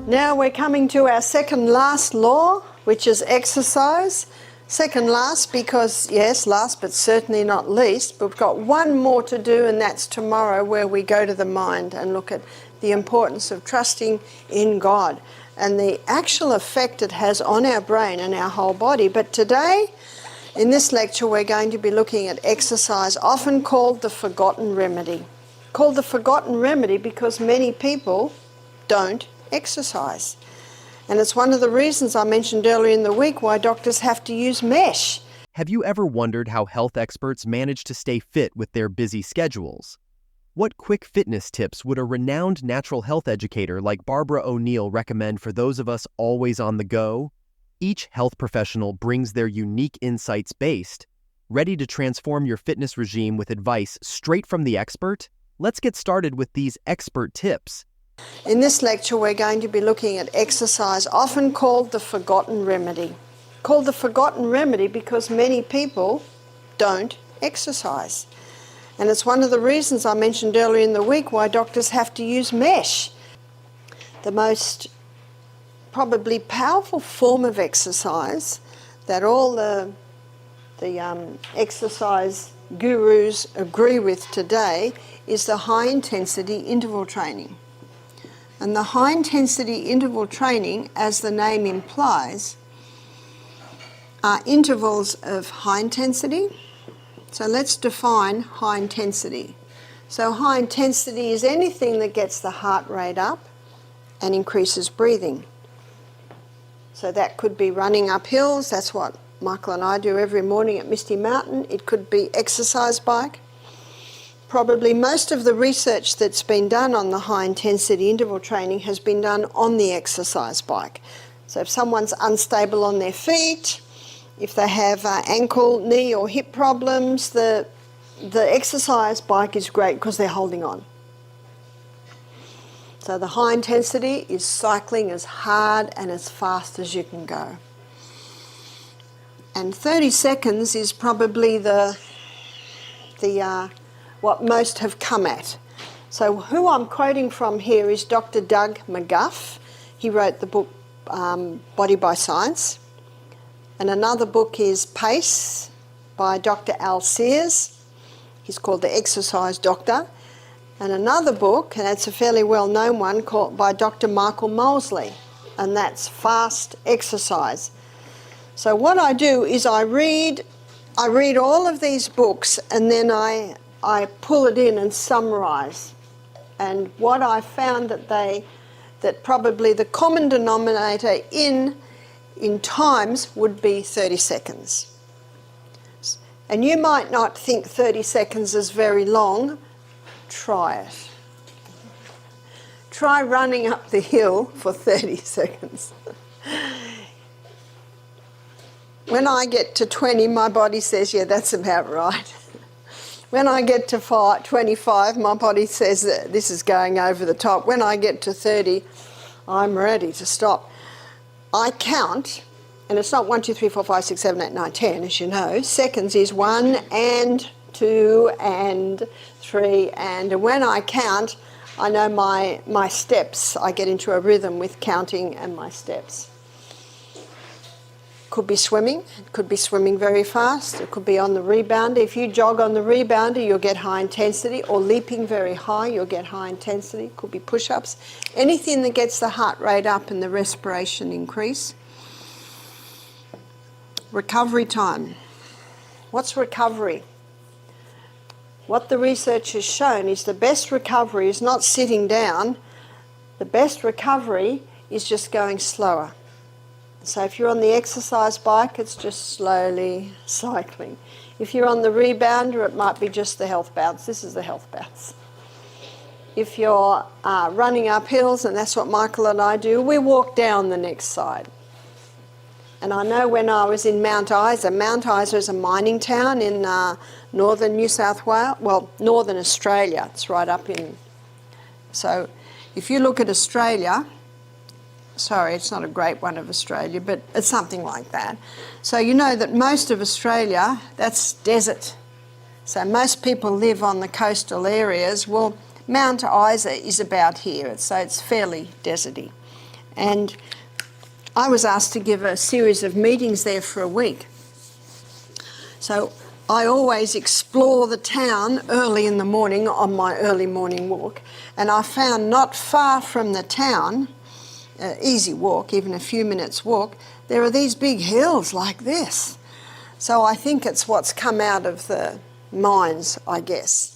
Now we're coming to our second last law, which is exercise. Second last because, yes, last but certainly not least, but we've got one more to do, and that's tomorrow, where we go to the mind and look at the importance of trusting in God and the actual effect it has on our brain and our whole body. But today, in this lecture, we're going to be looking at exercise, often called the forgotten remedy. Called the forgotten remedy because many people don't exercise. And it's one of the reasons I mentioned earlier in the week why doctors have to use mesh. Have you ever wondered how health experts manage to stay fit with their busy schedules? What quick fitness tips would a renowned natural health educator like Barbara O'Neill recommend for those of us always on the go? Each health professional brings their unique insights based, ready to transform your fitness regime with advice straight from the expert? Let's get started with these expert tips. In this lecture, we're going to be looking at exercise, often called the forgotten remedy. Called the forgotten remedy because many people don't exercise. And it's one of the reasons I mentioned earlier in the week why doctors have to use mesh. The most probably powerful form of exercise that all the exercise gurus agree with today is the high-intensity interval training. And the high-intensity interval training, as the name implies, are intervals of high intensity. So let's define high intensity. So high intensity is anything that gets the heart rate up and increases breathing. So that could be running up hills. That's what Michael and I do every morning at Misty Mountain. It could be exercise bike. Probably most of the research that's been done on the high-intensity interval training has been done on the exercise bike. So if someone's unstable on their feet, if they have ankle, knee or hip problems, the exercise bike is great because they're holding on. So the high intensity is cycling as hard and as fast as you can go. And 30 seconds is probably what most have come at. So who I'm quoting from here is Dr. Doug McGuff. He wrote the book Body by Science. And another book is Pace by Dr. Al Sears. He's called The Exercise Doctor. And another book, and that's a fairly well-known one, called by Dr. Michael Mosley, and that's Fast Exercise. So what I do is I read all of these books, and then I pull it in and summarise. And what I found that probably the common denominator in times would be 30 seconds. And you might not think 30 seconds is very long. Try it. Try running up the hill for 30 seconds. When I get to 20, my body says, yeah, that's about right. When I get to 25, my body says that this is going over the top. When I get to 30, I'm ready to stop. I count, and it's not 1, 2, 3, 4, 5, 6, 7, 8, 9, 10, as you know. Seconds is 1 and 2 and 3, and when I count, I know my steps. I get into a rhythm with counting and my steps. Could be swimming. It could be swimming very fast. It could be on the rebounder. If you jog on the rebounder, you'll get high intensity, or leaping very high, you'll get high intensity. It could be push-ups. Anything that gets the heart rate up and the respiration increase. Recovery time. What's recovery? What the research has shown is the best recovery is not sitting down. The best recovery is just going slower. So if you're on the exercise bike, it's just slowly cycling. If you're on the rebounder, it might be just the health bounce. This is the health bounce. If you're running up hills, and that's what Michael and I do, we walk down the next side. And I know when I was in Mount Isa is a mining town in northern New South Wales, well, northern Australia. It's right up in. So if you look at Australia, sorry, it's not a great one of Australia, but it's something like that. So you know that most of Australia, that's desert. So most people live on the coastal areas. Well, Mount Isa is about here, so it's fairly deserty. And I was asked to give a series of meetings there for a week. So I always explore the town early in the morning on my early morning walk, and I found not far from the town, easy walk, even a few minutes walk, there are these big hills like this. So I think it's what's come out of the mines, I guess.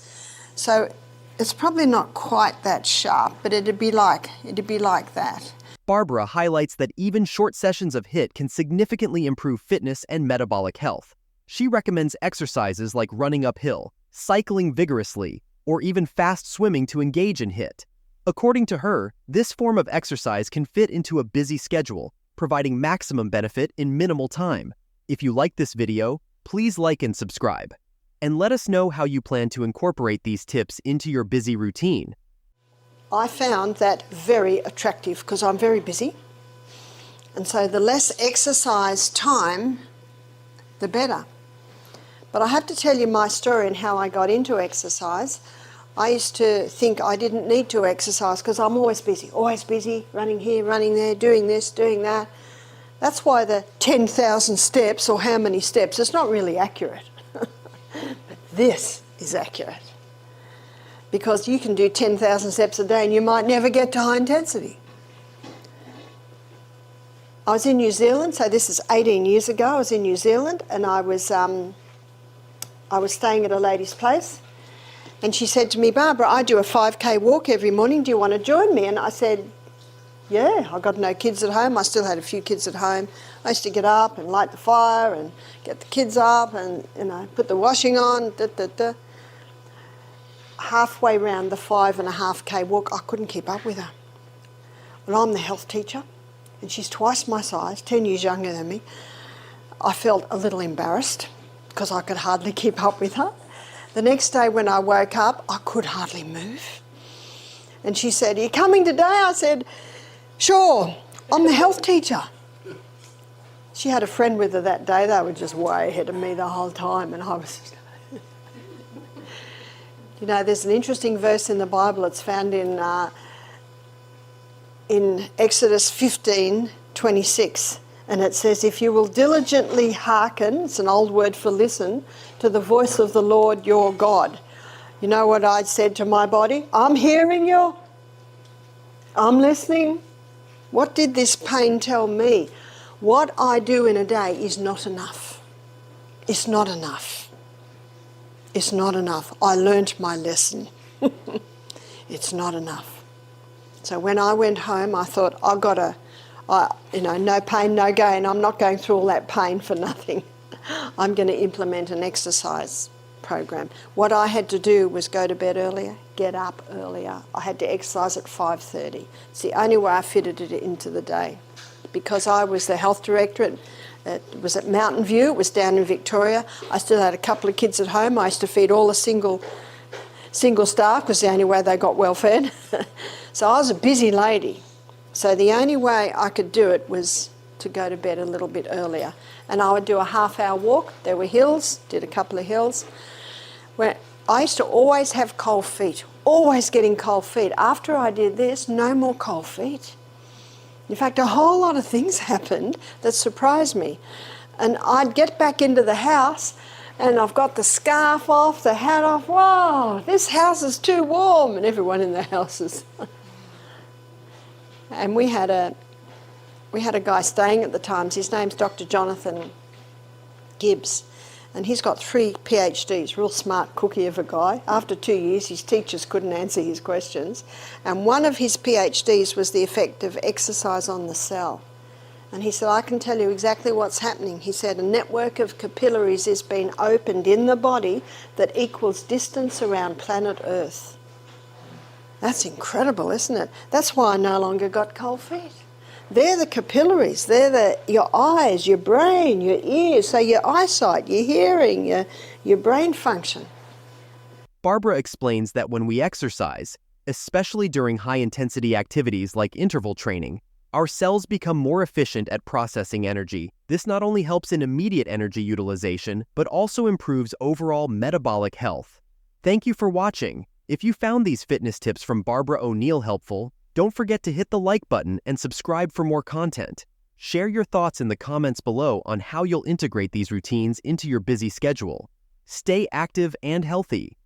So it's probably not quite that sharp, but it'd be like that. Barbara highlights that even short sessions of HIIT can significantly improve fitness and metabolic health. She recommends exercises like running uphill, cycling vigorously, or even fast swimming to engage in HIIT. According to her, this form of exercise can fit into a busy schedule, providing maximum benefit in minimal time. If you like this video, please like and subscribe. And let us know how you plan to incorporate these tips into your busy routine. I found that very attractive because I'm very busy. And so the less exercise time, the better. But I have to tell you my story and how I got into exercise. I used to think I didn't need to exercise because I'm always busy, running here, running there, doing this, doing that. That's why the 10,000 steps, or how many steps, it's not really accurate. But this is accurate. Because you can do 10,000 steps a day and you might never get to high intensity. I was in New Zealand, so this is 18 years ago. I was in New Zealand and I was staying at a lady's place, and she said to me, Barbara, I do a 5K walk every morning. Do you want to join me? And I said, yeah, I've got no kids at home. I still had a few kids at home. I used to get up and light the fire and get the kids up and, put the washing on, Halfway round the 5.5K walk, I couldn't keep up with her. And I'm the health teacher, and she's twice my size, 10 years younger than me. I felt a little embarrassed because I could hardly keep up with her. The next day when I woke up, I could hardly move. And she said, are you coming today? I said, sure, I'm the health teacher. She had a friend with her that day. They were just way ahead of me the whole time, and I was... You know, there's an interesting verse in the Bible. It's found in Exodus 15:26, and it says, if you will diligently hearken, it's an old word for listen, to the voice of the Lord your God. You know what I said to my body? I'm hearing you. I'm listening. What did this pain tell me? What I do in a day is not enough. It's not enough. It's not enough. I learnt my lesson. It's not enough. So when I went home, I thought, no pain, no gain. I'm not going through all that pain for nothing. I'm going to implement an exercise program. What I had to do was go to bed earlier, get up earlier. I had to exercise at 5:30. It's the only way I fitted it into the day. Because I was the health director it was at Mountain View, it was down in Victoria. I still had a couple of kids at home. I used to feed all the single staff because the only way they got well fed. So I was a busy lady. So the only way I could do it was to go to bed a little bit earlier. And I would do a half-hour walk. There were hills, did a couple of hills. Where I used to always have cold feet, always getting cold feet. After I did this, no more cold feet. In fact, a whole lot of things happened that surprised me. And I'd get back into the house and I've got the scarf off, the hat off. Wow, this house is too warm. And everyone in the house is... And we had a guy staying at the Times. His name's Dr. Jonathan Gibbs. And he's got 3 PhDs, real smart cookie of a guy. After 2 years, his teachers couldn't answer his questions. And one of his PhDs was the effect of exercise on the cell. And he said, I can tell you exactly what's happening. He said, a network of capillaries is being opened in the body that equals distance around planet Earth. That's incredible, isn't it? That's why I no longer got cold feet. They're the capillaries, they're your eyes, your brain, your ears, so your eyesight, your hearing, your brain function. Barbara explains that when we exercise, especially during high-intensity activities like interval training, our cells become more efficient at processing energy. This not only helps in immediate energy utilization, but also improves overall metabolic health. Thank you for watching. If you found these fitness tips from Barbara O'Neill helpful, Don't forget to hit the like button and subscribe for more content. Share your thoughts in the comments below on how you'll integrate these routines into your busy schedule. Stay active and healthy.